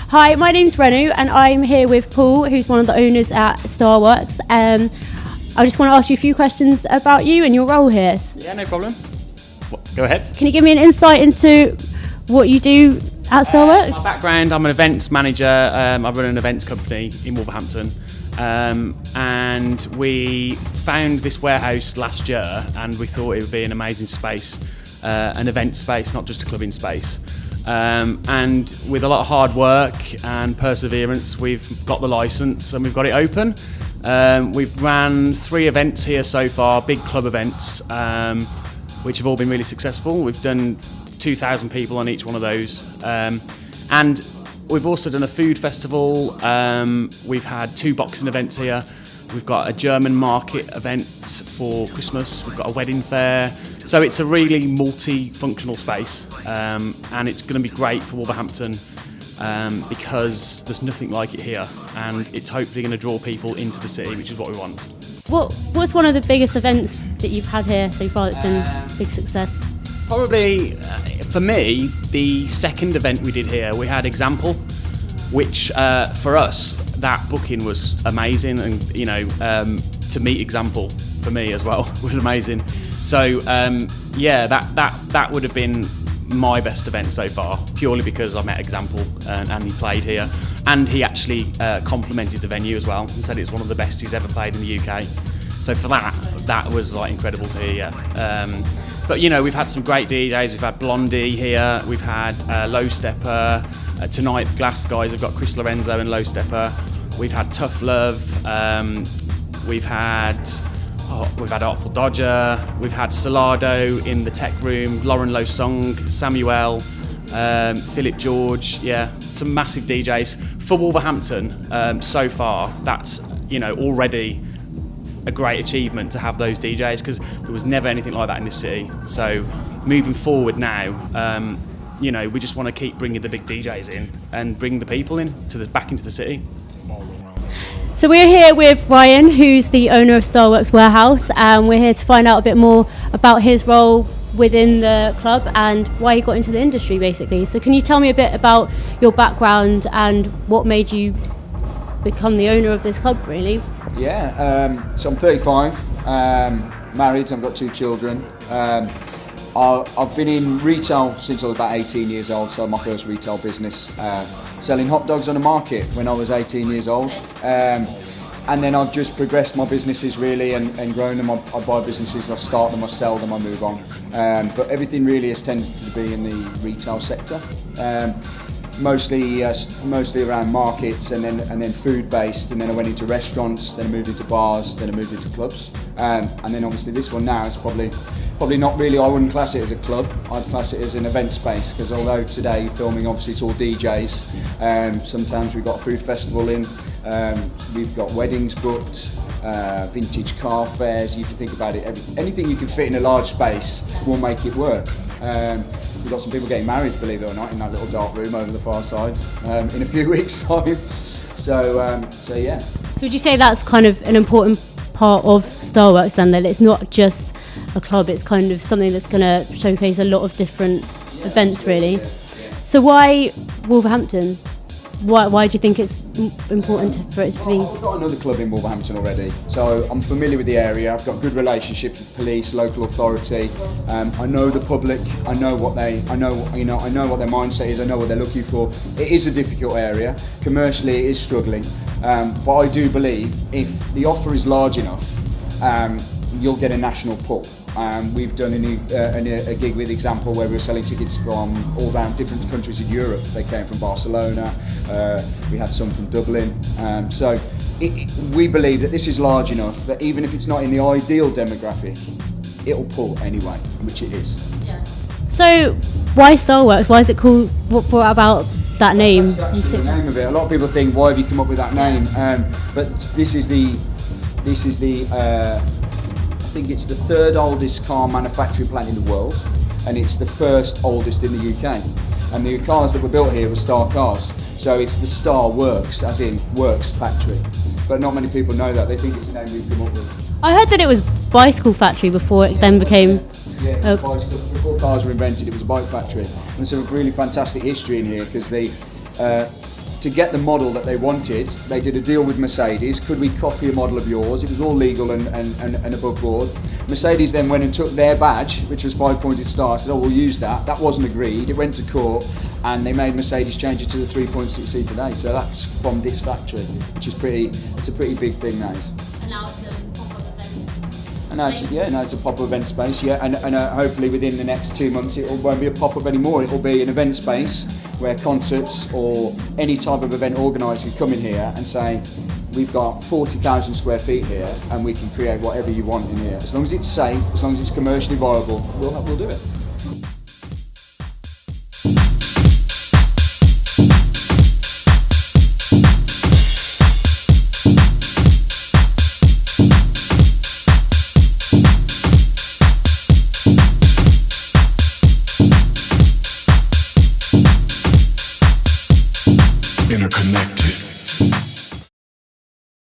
Hi, my name's Renu and I'm here with Paul, who's one of the owners at Starworks. I just want to ask you a few questions about you and your role here. Yeah, no problem. Go ahead. Can you give me an insight into what you do at Starworks? My background, I'm an events manager. I run an events company in Wolverhampton. And we found this warehouse last year and we thought it would be an amazing space, an event space, not just a clubbing space. And with a lot of hard work and perseverance, we've got the license and we've got it open. We've ran 3 events here so far, big club events, which have all been really successful. We've done 2,000 people on each one of those. And we've also done a food festival. We've had 2 boxing events here. We've got a German market event for Christmas. We've got a wedding fair. So it's a really multi-functional space, and it's going to be great for Wolverhampton because there's nothing like it here, and it's hopefully going to draw people into the city, which is what we want. What's one of the biggest events that you've had here so far that's been a big success? Probably, for me, the second event we did here, we had Example, which for us, that booking was amazing, and to meet Example for me as well was amazing. So that would have been my best event so far, purely because I met Example and he played here, and he actually complimented the venue as well and said it's one of the best he's ever played in the UK. So for that was like incredible to hear. But we've had some great DJs. We've had Blondie here. We've had Low Stepper. Tonight, the Glass guys have got Chris Lorenzo and Low Stepper. We've had Tough Love. We've had Artful Dodger. We've had Salado in the tech room. Lauren Low Song, Samuel, Philip George. Yeah, some massive DJs for Wolverhampton. So far, that's already a great achievement to have those DJs, because there was never anything like that in this city. So moving forward now, we just want to keep bringing the big DJs in and bring the people back into the city. So we're here with Ryan, who's the owner of Starworks Warehouse, and we're here to find out a bit more about his role within the club and why he got into the industry, basically. So can you tell me a bit about your background and what made you become the owner of this club, really? Yeah, so I'm 35, married, I've got 2 children. I've been in retail since I was about 18 years old, so my first retail business, selling hot dogs on the market when I was 18 years old. And then I've just progressed my businesses really and grown them. I buy businesses, I start them, I sell them, I move on. But everything really has tended to be in the retail sector. Mostly around markets and then food based, and then I went into restaurants, then I moved into bars, then I moved into clubs, and then obviously this one now is probably not really, I wouldn't class it as a club, I'd class it as an event space, because although today filming obviously it's all DJs, sometimes we've got a food festival in, we've got weddings booked, vintage car fairs, you can think about it, anything you can fit in a large space will make it work. We've got some people getting married, believe it or not, in that little dark room over the far side in a few weeks' time. So yeah. So would you say that's kind of an important part of Starworks then, that it's not just a club, it's kind of something that's going to showcase a lot of different events, really? Yeah. So why Wolverhampton? Why do you think it's important for it to be? I've got another club in Wolverhampton already, so I'm familiar with the area. I've got good relationships with police, local authority. I know the public. I know what their mindset is. I know what they're looking for. It is a difficult area. Commercially, it is struggling, but I do believe if the offer is large enough, you'll get a national pull. We've done a gig with Example where we were selling tickets from all around different countries in Europe. They came from Barcelona, we had some from Dublin. So we believe that this is large enough that even if it's not in the ideal demographic, it'll pull anyway, which it is. Yeah. So why Starworks? Why is it called? What brought about that name? That's the name of it. A lot of people think, why have you come up with that name? But this is the I think it's the 3rd oldest car manufacturing plant in the world, and it's the 1st oldest in the UK. And the cars that were built here were Star cars. So it's the Starworks, as in works factory. But not many people know that. They think it's the name we've come up with. I heard that it was bicycle factory before it then became. Yeah, it was bicycle. Before cars were invented, it was a bike factory. And there's some really fantastic history in here because they, to get the model that they wanted, they did a deal with Mercedes. Could we copy a model of yours? It was all legal and above board. Mercedes then went and took their badge, which was 5-pointed star, said, oh, we'll use that. That wasn't agreed. It went to court, and they made Mercedes change it to the 3.6C today. So that's from this factory, which is it's a pretty big thing, that is. And now it's a pop-up event. And now it's a pop-up event space, and hopefully within the next 2 months it won't be a pop-up anymore. It will be an event space where concerts or any type of event organiser can come in here and say, we've got 40,000 square feet here and we can create whatever you want in here. As long as it's safe, as long as it's commercially viable, we'll do it. Interconnected.